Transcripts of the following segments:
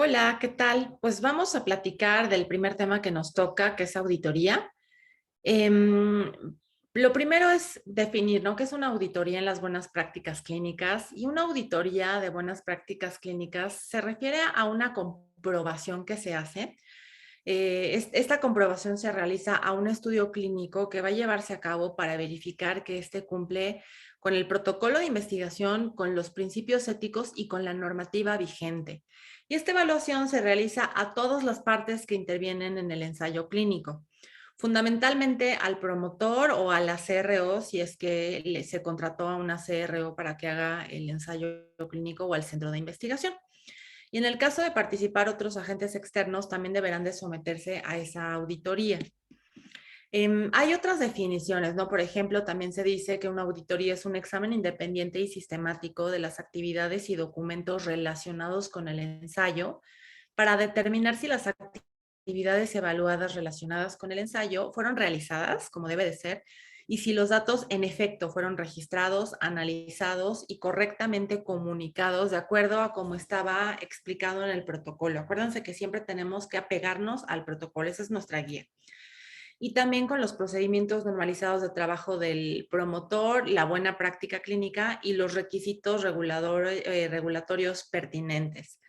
Hola, ¿qué tal? Pues vamos a platicar del primer tema que nos toca, que es auditoría. Em, lo primero es definir, ¿no? ¿Qué es una auditoría en las buenas prácticas clínicas? Y una auditoría de buenas prácticas clínicas se refiere a una comprobación que se hace. Esta comprobación se realiza a un estudio clínico que va a llevarse a cabo para verificar que éste cumple con el protocolo de investigación, con los principios éticos y con la normativa vigente. Y esta evaluación se realiza a todas las partes que intervienen en el ensayo clínico, fundamentalmente al promotor o a la CRO, si es que se contrató a una CRO para que haga el ensayo clínico o al centro de investigación. Y en el caso de participar otros agentes externos, también deberán de someterse a esa auditoría. Hay otras definiciones, ¿no? Por ejemplo, también se dice que una auditoría es un examen independiente y sistemático de las actividades y documentos relacionados con el ensayo para determinar si las actividades evaluadas relacionadas con el ensayo fueron realizadas como debe de ser y si los datos en efecto fueron registrados, analizados y correctamente comunicados de acuerdo a como estaba explicado en el protocolo. Acuérdense que siempre tenemos que apegarnos al protocolo, esa es nuestra guía. Y también con los procedimientos normalizados de trabajo del promotor, la buena práctica clínica y los requisitos regulatorios pertinentes.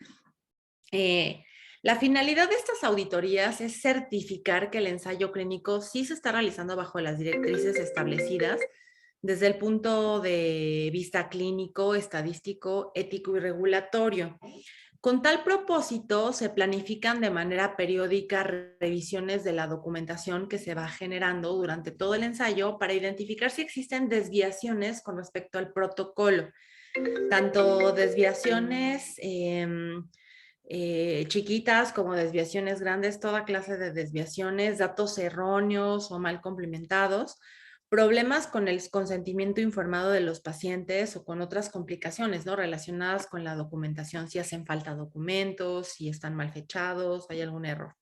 Eh, la finalidad de estas auditorías es certificar que el ensayo clínico sí se está realizando bajo las directrices establecidas desde el punto de vista clínico, estadístico, ético y regulatorio. Con tal propósito, se planifican de manera periódica revisiones de la documentación que se va generando durante todo el ensayo para identificar si existen desviaciones con respecto al protocolo, tanto desviaciones chiquitas como desviaciones grandes, toda clase de desviaciones, datos erróneos o mal complementados, problemas con el consentimiento informado de los pacientes o con otras complicaciones, ¿no? Relacionadas con la documentación, si hacen falta documentos, si están mal fechados, hay algún error.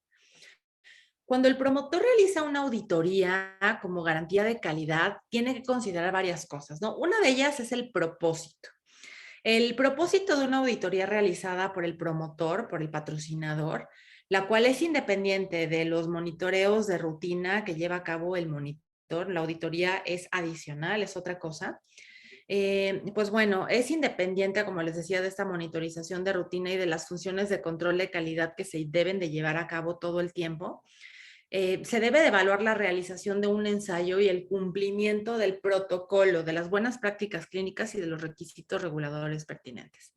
Cuando el promotor realiza una auditoría como garantía de calidad, tiene que considerar varias cosas, ¿no? Una de ellas es el propósito. El propósito de una auditoría realizada por el promotor, por el patrocinador, la cual es independiente de los monitoreos de rutina que lleva a cabo el monitor, la auditoría es adicional, es otra cosa. Pues bueno, es independiente, como les decía, de esta monitorización de rutina y de las funciones de control de calidad que se deben de llevar a cabo todo el tiempo. Se debe de evaluar la realización de un ensayo y el cumplimiento del protocolo, de las buenas prácticas clínicas y de los requisitos reguladores pertinentes.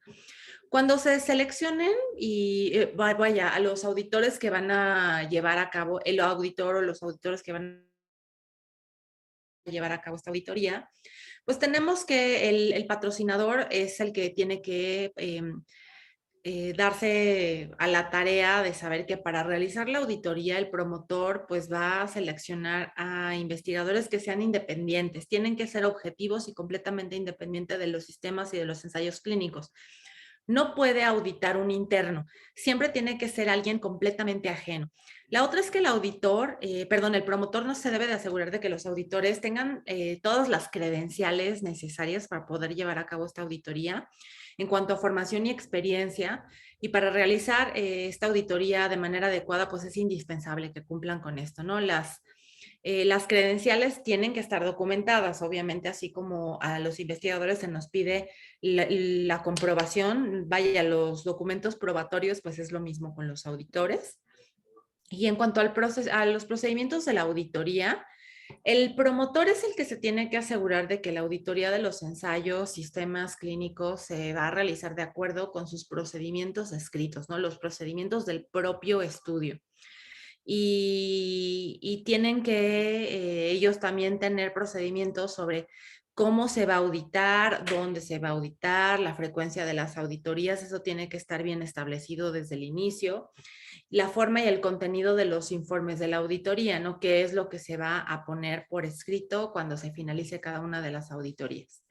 Cuando se seleccionen y vaya a los auditores que van a llevar a cabo, el auditor o los auditores que van a llevar a cabo esta auditoría, pues tenemos que el patrocinador es el que tiene que darse a la tarea de saber que para realizar la auditoría el promotor pues va a seleccionar a investigadores que sean independientes, tienen que ser objetivos y completamente independientes de los sistemas y de los ensayos clínicos. No puede auditar un interno, siempre tiene que ser alguien completamente ajeno. La otra es que el auditor, perdón, el promotor no se debe de asegurar de que los auditores tengan todas las credenciales necesarias para poder llevar a cabo esta auditoría en cuanto a formación y experiencia. Y para realizar esta auditoría de manera adecuada, pues es indispensable que cumplan con esto, ¿no? Las credenciales tienen que estar documentadas, obviamente, así como a los investigadores se nos pide la comprobación, vaya, los documentos probatorios, pues es lo mismo con los auditores. Y en cuanto a los procedimientos de la auditoría, el promotor es el que se tiene que asegurar de que la auditoría de los ensayos, sistemas clínicos se va a realizar de acuerdo con sus procedimientos escritos, ¿no? Los procedimientos del propio estudio. Y tienen que ellos también tener procedimientos sobre cómo se va a auditar, dónde se va a auditar, la frecuencia de las auditorías, eso tiene que estar bien establecido desde el inicio, la forma y el contenido de los informes de la auditoría, ¿no? ¿Qué es lo que se va a poner por escrito cuando se finalice cada una de las auditorías?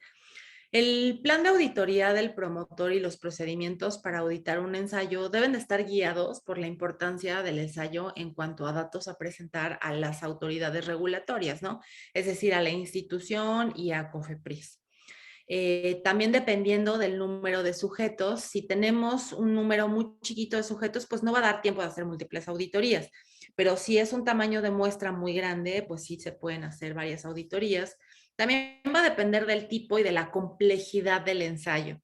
El plan de auditoría del promotor y los procedimientos para auditar un ensayo deben de estar guiados por la importancia del ensayo en cuanto a datos a presentar a las autoridades regulatorias, ¿no? Es decir, a la institución y a COFEPRIS. También dependiendo del número de sujetos, si tenemos un número muy chiquito de sujetos, pues no va a dar tiempo de hacer múltiples auditorías. Pero si es un tamaño de muestra muy grande, pues sí se pueden hacer varias auditorías. También va a depender del tipo y de la complejidad del ensayo,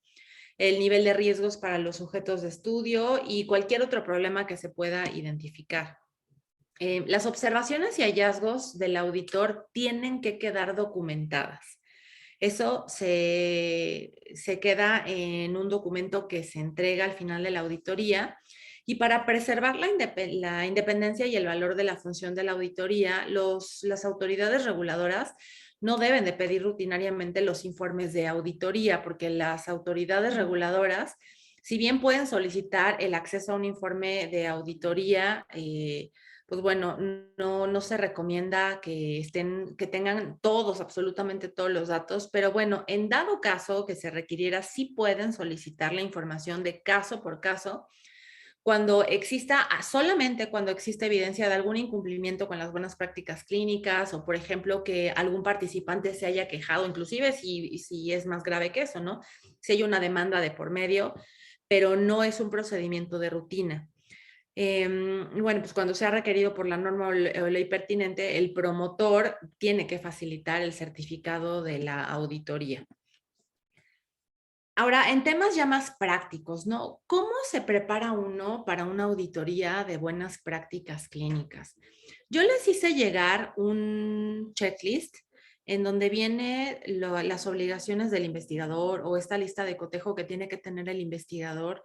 el nivel de riesgos para los sujetos de estudio y cualquier otro problema que se pueda identificar. Las observaciones y hallazgos del auditor tienen que quedar documentadas. Eso se queda en un documento que se entrega al final de la auditoría. Y para preservar la independencia y el valor de la función de la auditoría, las autoridades reguladoras no deben de pedir rutinariamente los informes de auditoría, porque las autoridades reguladoras, si bien pueden solicitar el acceso a un informe de auditoría, pues bueno, no se recomienda que tengan todos, absolutamente todos los datos, pero bueno, en dado caso que se requiriera, sí pueden solicitar la información de caso por caso solamente cuando existe evidencia de algún incumplimiento con las buenas prácticas clínicas o, por ejemplo, que algún participante se haya quejado, inclusive si es más grave que eso, ¿no? Si hay una demanda de por medio, pero no es un procedimiento de rutina. Bueno, pues cuando sea requerido por la norma o ley pertinente, el promotor tiene que facilitar el certificado de la auditoría. Ahora, en temas ya más prácticos, ¿no? ¿Cómo se prepara uno para una auditoría de buenas prácticas clínicas? Yo les hice llegar un checklist en donde viene las obligaciones del investigador o esta lista de cotejo que tiene que tener el investigador,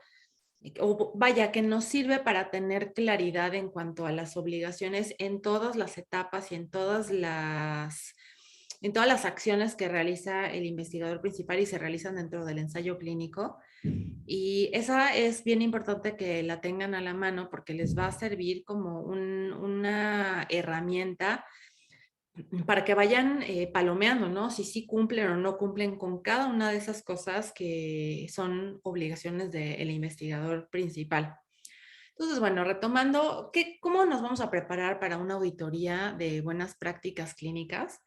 o vaya, que nos sirve para tener claridad en cuanto a las obligaciones en todas las etapas y en todas las acciones que realiza el investigador principal y se realizan dentro del ensayo clínico. Y esa es bien importante que la tengan a la mano porque les va a servir como una herramienta para que vayan palomeando, ¿no? Si sí cumplen o no cumplen con cada una de esas cosas que son obligaciones del investigador principal. Entonces, bueno, retomando, ¿cómo nos vamos a preparar para una auditoría de buenas prácticas clínicas?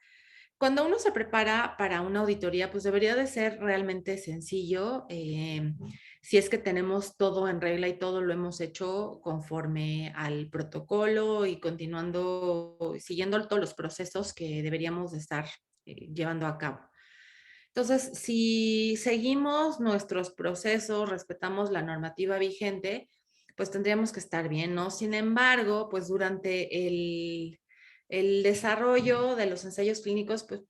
Cuando uno se prepara para una auditoría, pues debería de ser realmente sencillo. Si es que tenemos todo en regla y todo lo hemos hecho conforme al protocolo y continuando, siguiendo todos los procesos que deberíamos de estar llevando a cabo. Entonces, si seguimos nuestros procesos, respetamos la normativa vigente, pues tendríamos que estar bien, ¿no? Sin embargo, pues durante el desarrollo de los ensayos clínicos, pues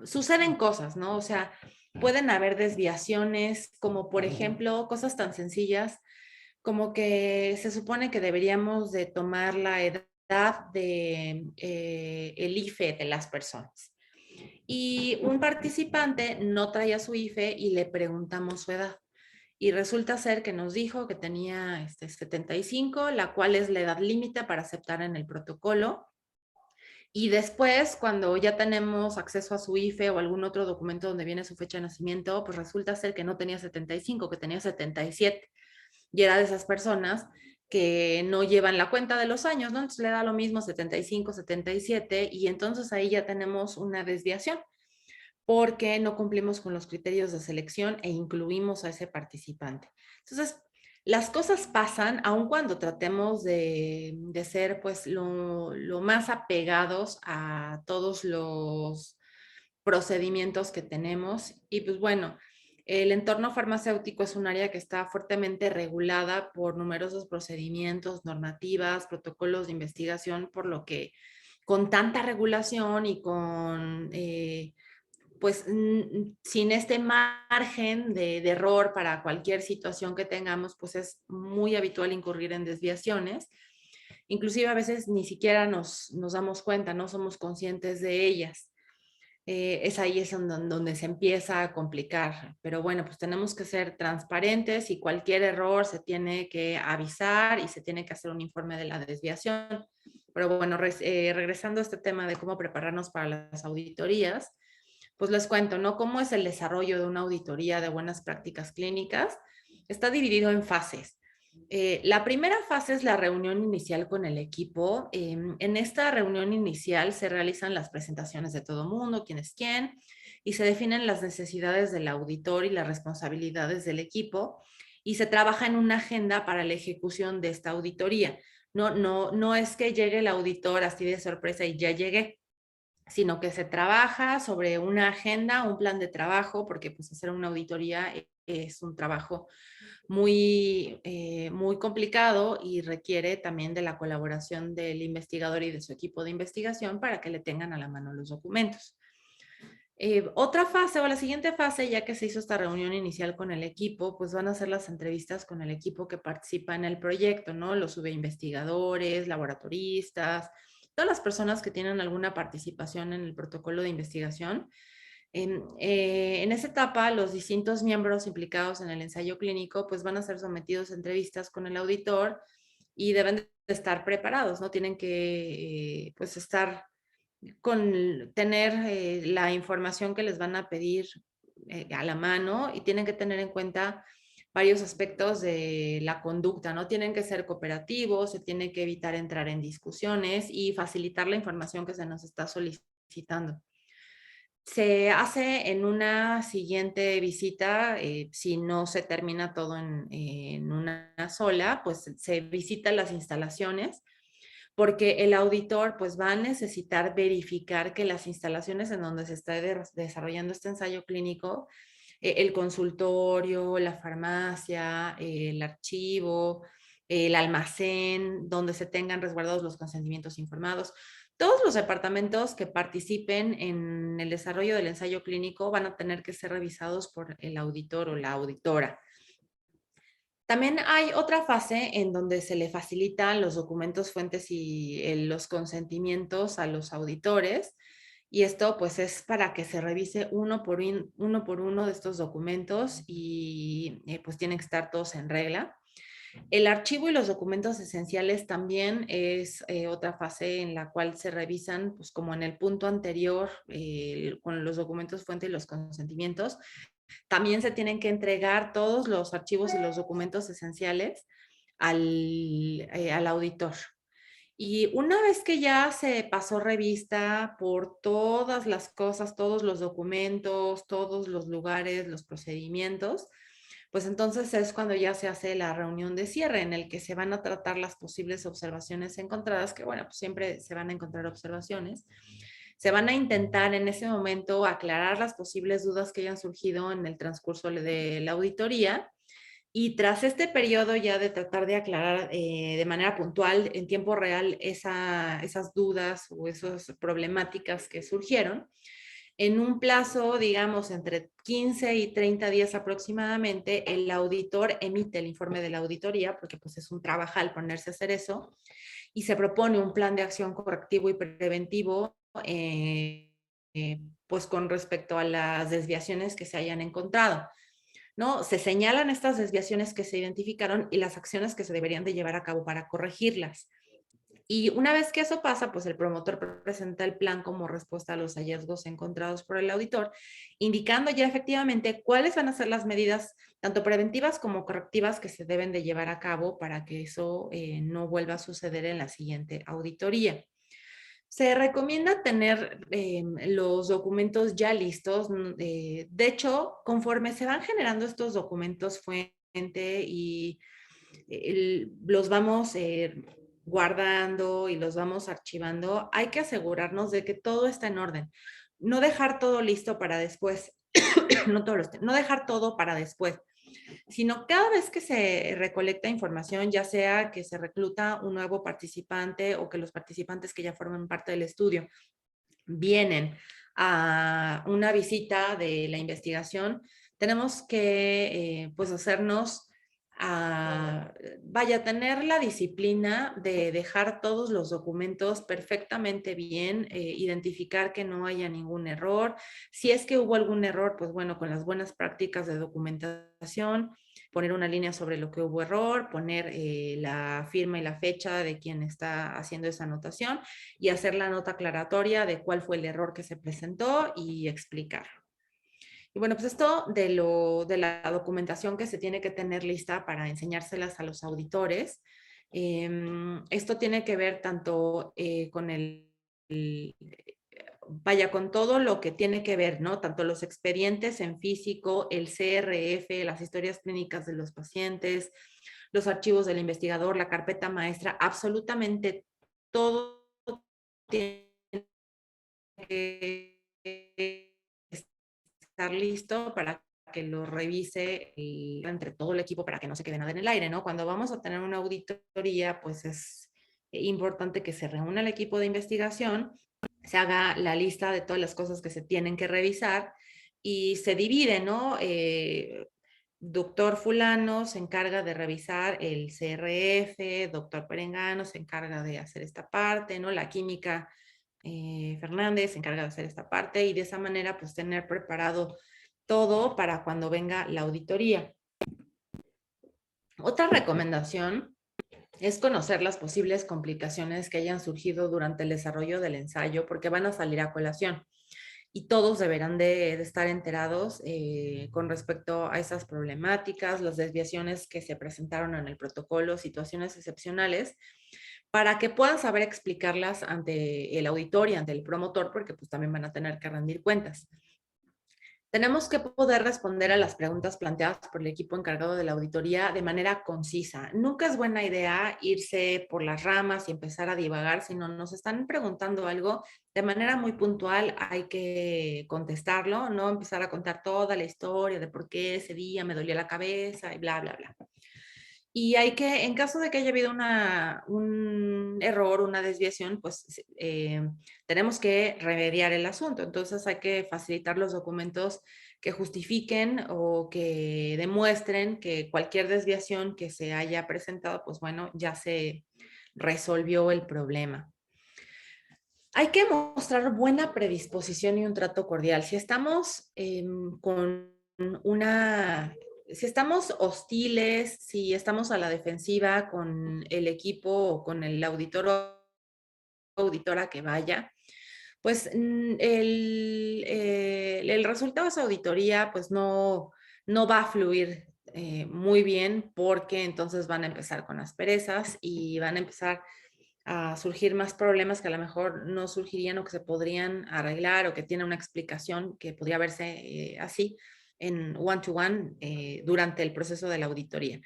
suceden cosas, ¿no? O sea, pueden haber desviaciones, como por ejemplo, cosas tan sencillas como que se supone que deberíamos de tomar la edad de el IFE de las personas. Y un participante no traía su IFE y le preguntamos su edad. Y resulta ser que nos dijo que tenía 75, la cual es la edad límite para aceptar en el protocolo. Y después, cuando ya tenemos acceso a su IFE o algún otro documento donde viene su fecha de nacimiento, pues resulta ser que no tenía 75, que tenía 77. Y era de esas personas que no llevan la cuenta de los años, ¿no? Entonces le da lo mismo 75, 77, y entonces ahí ya tenemos una desviación porque no cumplimos con los criterios de selección e incluimos a ese participante. Entonces, las cosas pasan aun cuando tratemos de ser pues lo más apegados a todos los procedimientos que tenemos. Y pues bueno, el entorno farmacéutico es un área que está fuertemente regulada por numerosos procedimientos, normativas, protocolos de investigación, por lo que con tanta regulación y con pues sin este margen de error para cualquier situación que tengamos, pues es muy habitual incurrir en desviaciones. Inclusive a veces ni siquiera nos damos cuenta, no somos conscientes de ellas. Es ahí donde se empieza a complicar. Pero bueno, pues tenemos que ser transparentes y cualquier error se tiene que avisar y se tiene que hacer un informe de la desviación. Pero bueno, regresando a este tema de cómo prepararnos para las auditorías, pues les cuento, ¿no? ¿Cómo es el desarrollo de una auditoría de buenas prácticas clínicas? Está dividido en fases. La primera fase es la reunión inicial con el equipo. En esta reunión inicial se realizan las presentaciones de todo mundo, quién es quién, y se definen las necesidades del auditor y las responsabilidades del equipo y se trabaja en una agenda para la ejecución de esta auditoría. No es que llegue el auditor así de sorpresa y ya llegué, sino que se trabaja sobre una agenda, un plan de trabajo, porque pues hacer una auditoría es un trabajo muy complicado y requiere también de la colaboración del investigador y de su equipo de investigación para que le tengan a la mano los documentos. Otra fase o la siguiente fase, ya que se hizo esta reunión inicial con el equipo, pues van a ser las entrevistas con el equipo que participa en el proyecto, ¿no? Los subinvestigadores, laboratoristas, todas las personas que tienen alguna participación en el protocolo de investigación. En esa etapa, los distintos miembros implicados en el ensayo clínico, pues van a ser sometidos a entrevistas con el auditor y deben de estar preparados, ¿no? Tienen que, pues, estar tener la información que les van a pedir a la mano y tienen que tener en cuenta varios aspectos de la conducta, ¿no? Tienen que ser cooperativos, se tiene que evitar entrar en discusiones y facilitar la información que se nos está solicitando. Se hace en una siguiente visita, si no se termina todo en una sola, pues se visita las instalaciones porque el auditor pues va a necesitar verificar que las instalaciones en donde se está desarrollando este ensayo clínico, el consultorio, la farmacia, el archivo, el almacén, donde se tengan resguardados los consentimientos informados. Todos los departamentos que participen en el desarrollo del ensayo clínico van a tener que ser revisados por el auditor o la auditora. También hay otra fase en donde se le facilitan los documentos fuentes y los consentimientos a los auditores. Y esto pues es para que se revise uno por uno de estos documentos y pues tienen que estar todos en regla. El archivo y los documentos esenciales también es otra fase en la cual se revisan, pues como en el punto anterior, con los documentos fuentes y los consentimientos, también se tienen que entregar todos los archivos y los documentos esenciales al auditor. Y una vez que ya se pasó revista por todas las cosas, todos los documentos, todos los lugares, los procedimientos, pues entonces es cuando ya se hace la reunión de cierre en el que se van a tratar las posibles observaciones encontradas, que bueno, pues siempre se van a encontrar observaciones. Se van a intentar en ese momento aclarar las posibles dudas que hayan surgido en el transcurso de la auditoría. Y tras este periodo ya de tratar de aclarar de manera puntual, en tiempo real, esas dudas o esas problemáticas que surgieron, en un plazo, digamos, entre 15 y 30 días aproximadamente, el auditor emite el informe de la auditoría, porque pues es un trabajal ponerse a hacer eso, y se propone un plan de acción correctivo y preventivo, pues con respecto a las desviaciones que se hayan encontrado. ¿No? Se señalan estas desviaciones que se identificaron y las acciones que se deberían de llevar a cabo para corregirlas. Y una vez que eso pasa, pues el promotor presenta el plan como respuesta a los hallazgos encontrados por el auditor, indicando ya efectivamente cuáles van a ser las medidas, tanto preventivas como correctivas, que se deben de llevar a cabo para que eso no vuelva a suceder en la siguiente auditoría. Se recomienda tener los documentos ya listos. De hecho, conforme se van generando estos documentos fuente y los vamos guardando y los vamos archivando, hay que asegurarnos de que todo está en orden. No dejar todo listo para después. No dejar todo para después, sino cada vez que se recolecta información, ya sea que se recluta un nuevo participante o que los participantes que ya forman parte del estudio vienen a una visita de la investigación, tenemos que pues hacernos, vaya, tener la disciplina de dejar todos los documentos perfectamente bien, identificar que no haya ningún error. Si es que hubo algún error, pues bueno, con las buenas prácticas de documentación, poner una línea sobre lo que hubo error, poner la firma y la fecha de quien está haciendo esa anotación y hacer la nota aclaratoria de cuál fue el error que se presentó y explicar. Y bueno, pues esto de la documentación que se tiene que tener lista para enseñárselas a los auditores, esto tiene que ver tanto con vaya, con todo lo que tiene que ver, ¿no? Tanto los expedientes en físico, el CRF, las historias clínicas de los pacientes, los archivos del investigador, la carpeta maestra, absolutamente todo tiene que estar listo para que lo revise entre todo el equipo para que no se quede nada en el aire, ¿no? Cuando vamos a tener una auditoría, pues es importante que se reúna el equipo de investigación, se haga la lista de todas las cosas que se tienen que revisar y se divide, ¿no? Doctor fulano se encarga de revisar el CRF, doctor Perengano se encarga de hacer esta parte, ¿no? La química Fernández se encarga de hacer esta parte y de esa manera pues tener preparado todo para cuando venga la auditoría. Otra recomendación es conocer las posibles complicaciones que hayan surgido durante el desarrollo del ensayo porque van a salir a colación y todos deberán de estar enterados con respecto a esas problemáticas, las desviaciones que se presentaron en el protocolo, situaciones excepcionales, para que puedan saber explicarlas ante el auditor y ante el promotor, porque pues también van a tener que rendir cuentas. Tenemos que poder responder a las preguntas planteadas por el equipo encargado de la auditoría de manera concisa. Nunca es buena idea irse por las ramas y empezar a divagar, sino nos están preguntando algo de manera muy puntual, hay que contestarlo, no empezar a contar toda la historia de por qué ese día me dolía la cabeza y bla, bla, bla. Y hay que, en caso de que haya habido un error, una desviación, pues tenemos que remediar el asunto. Entonces hay que facilitar los documentos que justifiquen o que demuestren que cualquier desviación que se haya presentado, pues bueno, ya se resolvió el problema. Hay que mostrar buena predisposición y un trato cordial. Si estamos con una si estamos hostiles, si estamos a la defensiva con el equipo o con el auditor o auditora que vaya, pues el resultado de esa auditoría pues no va a fluir muy bien porque entonces van a empezar con asperezas y van a empezar a surgir más problemas que a lo mejor no surgirían o que se podrían arreglar o que tienen una explicación que podría verse así en one-to-one durante el proceso de la auditoría.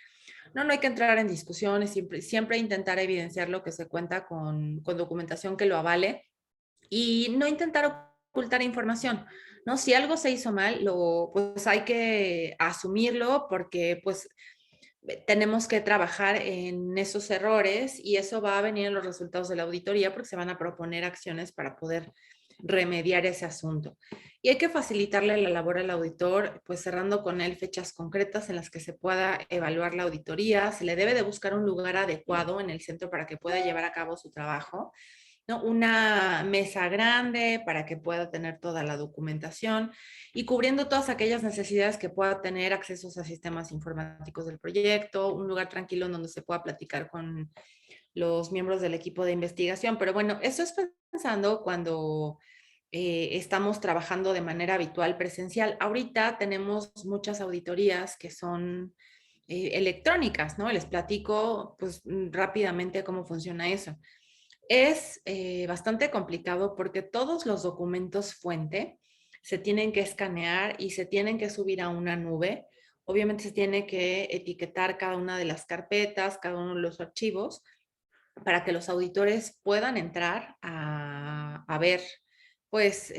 No hay que entrar en discusiones, siempre intentar evidenciar lo que se cuenta con documentación que lo avale y no intentar ocultar información, ¿no? Si algo se hizo mal, pues hay que asumirlo porque pues tenemos que trabajar en esos errores y eso va a venir en los resultados de la auditoría porque se van a proponer acciones para poder remediar ese asunto. Y hay que facilitarle la labor al auditor, pues cerrando con él fechas concretas en las que se pueda evaluar la auditoría. Se le debe de buscar un lugar adecuado en el centro para que pueda llevar a cabo su trabajo, ¿no? Una mesa grande para que pueda tener toda la documentación y cubriendo todas aquellas necesidades que pueda tener accesos a sistemas informáticos del proyecto, un lugar tranquilo en donde se pueda platicar con los miembros del equipo de investigación. Pero bueno, eso es pensando cuando estamos trabajando de manera habitual presencial. Ahorita tenemos muchas auditorías que son electrónicas, ¿no? Les platico pues rápidamente cómo funciona eso. Es bastante complicado porque todos los documentos fuente se tienen que escanear y se tienen que subir a una nube. Obviamente se tiene que etiquetar cada una de las carpetas, cada uno de los archivos, para que los auditores puedan entrar a ver, pues,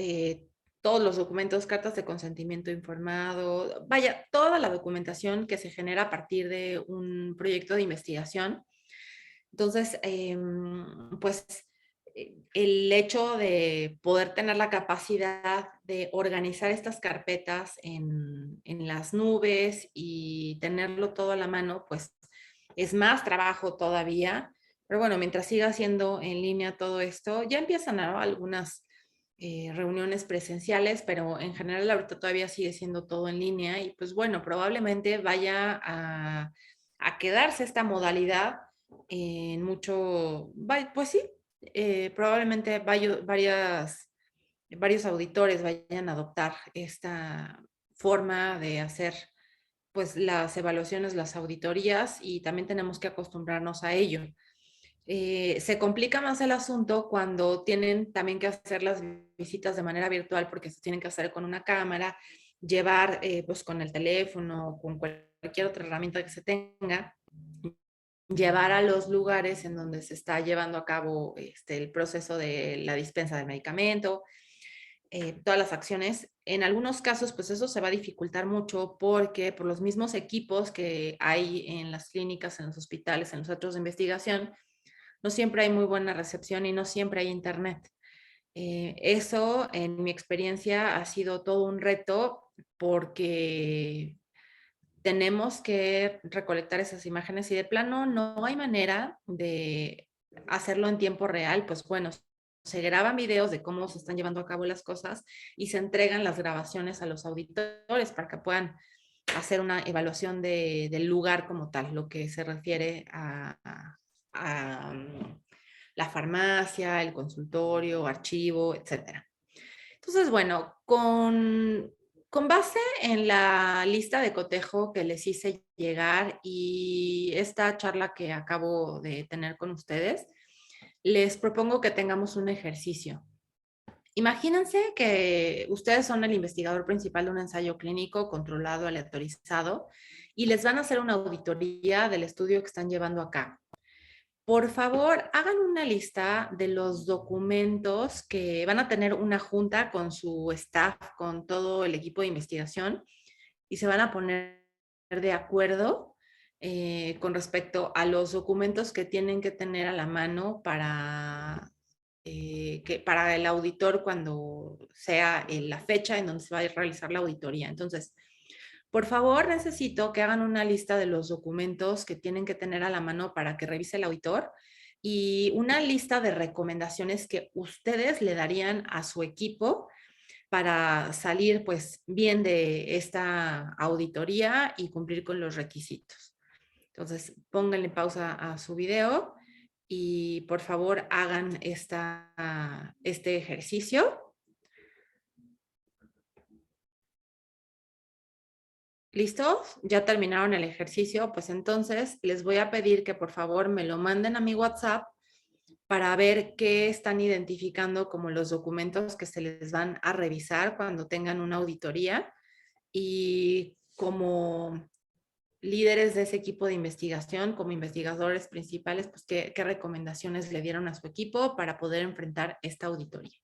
todos los documentos, cartas de consentimiento informado, vaya, toda la documentación que se genera a partir de un proyecto de investigación. Entonces, pues el hecho de poder tener la capacidad de organizar estas carpetas en las nubes y tenerlo todo a la mano, pues es más trabajo todavía. Pero bueno, mientras siga haciendo en línea todo esto, ya empiezan algunas reuniones presenciales, pero en general ahorita todavía sigue siendo todo en línea y pues bueno, probablemente vaya a quedarse esta modalidad en mucho, pues sí, probablemente varios auditores vayan a adoptar esta forma de hacer pues las evaluaciones, las auditorías y también tenemos que acostumbrarnos a ello. Se complica más el asunto cuando tienen también que hacer las visitas de manera virtual porque se tienen que hacer con una cámara, llevar pues con el teléfono, con cualquier otra herramienta que se tenga, llevar a los lugares en donde se está llevando a cabo el proceso de la dispensa del medicamento, todas las acciones. En algunos casos, pues eso se va a dificultar mucho porque por los mismos equipos que hay en las clínicas, en los hospitales, en los centros de investigación, no siempre hay muy buena recepción y no siempre hay internet. Eso, en mi experiencia, ha sido todo un reto porque tenemos que recolectar esas imágenes y de plano no hay manera de hacerlo en tiempo real. Pues bueno, se graban videos de cómo se están llevando a cabo las cosas y se entregan las grabaciones a los auditores para que puedan hacer una evaluación del lugar como tal, lo que se refiere a la farmacia, el consultorio, archivo, etcétera. Entonces, bueno, con base en la lista de cotejo que les hice llegar y esta charla que acabo de tener con ustedes, les propongo que tengamos un ejercicio. Imagínense que ustedes son el investigador principal de un ensayo clínico controlado, aleatorizado, y les van a hacer una auditoría del estudio que están llevando a cabo. Por favor, hagan una lista de los documentos que van a tener una junta con su staff, con todo el equipo de investigación, y se van a poner de acuerdo con respecto a los documentos que tienen que tener a la mano para el auditor cuando sea la fecha en donde se va a realizar la auditoría. Entonces, por favor, necesito que hagan una lista de los documentos que tienen que tener a la mano para que revise el auditor y una lista de recomendaciones que ustedes le darían a su equipo para salir pues bien de esta auditoría y cumplir con los requisitos. Entonces, pónganle pausa a su video y por favor hagan este ejercicio. ¿Listos? ¿Ya terminaron el ejercicio? Pues entonces les voy a pedir que por favor me lo manden a mi WhatsApp para ver qué están identificando como los documentos que se les van a revisar cuando tengan una auditoría y como líderes de ese equipo de investigación, como investigadores principales, pues qué recomendaciones le dieron a su equipo para poder enfrentar esta auditoría.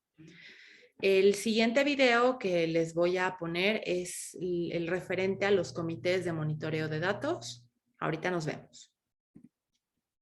El siguiente video que les voy a poner es el referente a los comités de monitoreo de datos. Ahorita nos vemos.